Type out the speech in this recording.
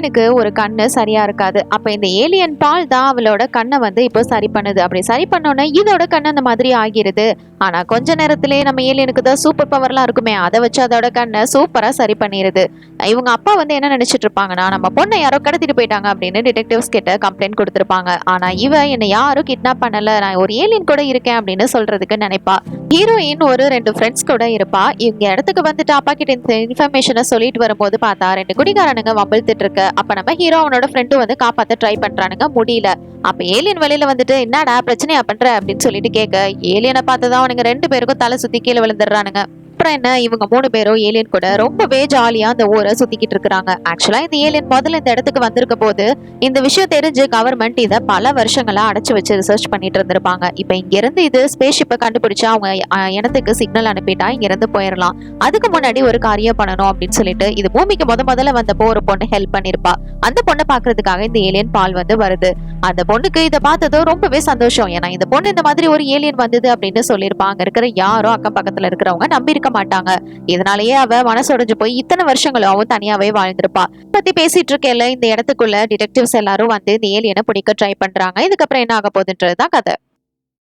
ஏலியனுக்கு ஒரு கண்ணு சரியா இருக்காது. அப்ப இந்த ஏலியன் பால் தான் அவளோட கண்ணை வந்து இப்போ சரி பண்ணுது. அப்படி சரி பண்ணோன்னே இதோட கண்ணு அந்த மாதிரி ஆகிருது. ஆனா கொஞ்ச நேரத்திலேயே நம்ம ஏலியனுக்கு தான் சூப்பர் பவர்லாம் இருக்குமே, அதை வச்சு அதோட கண்ணை சூப்பரா சரி பண்ணிருது. இவங்க அப்பா வந்து என்ன நினைச்சிட்டு இருப்பாங்கன்னா, நம்ம பொண்ணை யாரோ கடத்திட்டு போயிட்டாங்க அப்படின்னு டிடெக்டிவ்ஸ் கிட்ட கம்ப்ளைண்ட் கொடுத்திருப்பாங்க. ஆனா இவ என்னை யாரும் கிட்னாப் பண்ணல, நான் ஒரு ஏலியன் கூட இருக்கேன் அப்படின்னு சொல்றதுக்கு நினைப்பா. ஹீரோயின் ஒரு 2 ஃப்ரெண்ட்ஸ் கூட இருப்பா. இவங்க இடத்துக்கு வந்துட்டு அப்பா கிட்ட இந்த இன்ஃபர்மேஷனை சொல்லிட்டு வரும்போது பார்த்தா 2 குடிகாரனுங்க வம்பிழுத்துட்டு இருக்கு. அப்ப நம்ம ஹீரோ அவனோட ஃப்ரெண்டும் வந்து காப்பாத்த ட்ரை பண்றானுங்க, முடியல. அப்ப ஏலியன் வெளியில வந்துட்டு என்னடா பிரச்சனையா பண்ற அப்படின்னு சொல்லிட்டு கேட்க, ஏலியனை பார்த்ததான் அவனுங்க 2 பேருக்கும் தலை சுத்தி கீழே விழுந்துடுறானுங்க. அப்புறம் என்ன, இவங்க 3 பேரும் ஏலியன் கூட ரொம்பவே ஜாலியா அந்த ஊரை சுத்திக்கிட்டு இருக்காங்க. ஆக்சுவலா இந்த ஏலியன் முதல்ல இந்த இடத்துக்கு வந்திருக்க போது இந்த விஷயம் தெரிஞ்சு கவர்மெண்ட் இதை பல வருஷங்களா அடைச்சு வச்சு ரிசர்ச் பண்ணிட்டு இருந்திருப்பாங்க. இப்ப இங்க இருந்து இது ஸ்பேஸ் ஷிப்பை கண்டுபிடிச்சு அவங்க இனத்துக்கு சிக்னல் அனுப்பிட்டா இங்க இருந்து போயிடலாம். அதுக்கு முன்னாடி ஒரு காரியம் பண்ணணும் அப்படின்னு சொல்லிட்டு இது பூமிக்கு முதல்ல வந்தப்போ ஒரு பொண்ணு ஹெல்ப் பண்ணிருப்பா. அந்த பொண்ணை பாக்குறதுக்காக இந்த ஏலியன் பால் வந்து வருது. அந்த பொண்ணுக்கு இதை பார்த்ததும் ரொம்பவே சந்தோஷம். ஏன்னா இந்த பொண்ணு இந்த மாதிரி ஒரு ஏலியன் வந்தது அப்படின்னு சொல்லியிருப்பாங்க. இருக்கிற யாரோ அக்கம் பக்கத்துல இருக்கிறவங்க நம்பி இருக்க மாட்டாங்க. இதனாலேயே அவ மனசுடைஞ்சு போய் இத்தனை வருஷங்களும் அவன் தனியாவே வாழ்ந்திருப்பா. பத்தி பேசிட்டு இருக்கேல இந்த இடத்துக்குள்ள டிடெக்டிவ்ஸ் எல்லாரும் வந்து இந்த ஏலியனை பிடிக்க ட்ரை பண்றாங்க. இதுக்கப்புறம் என்ன ஆக போகுதுன்றதுதான் கதை.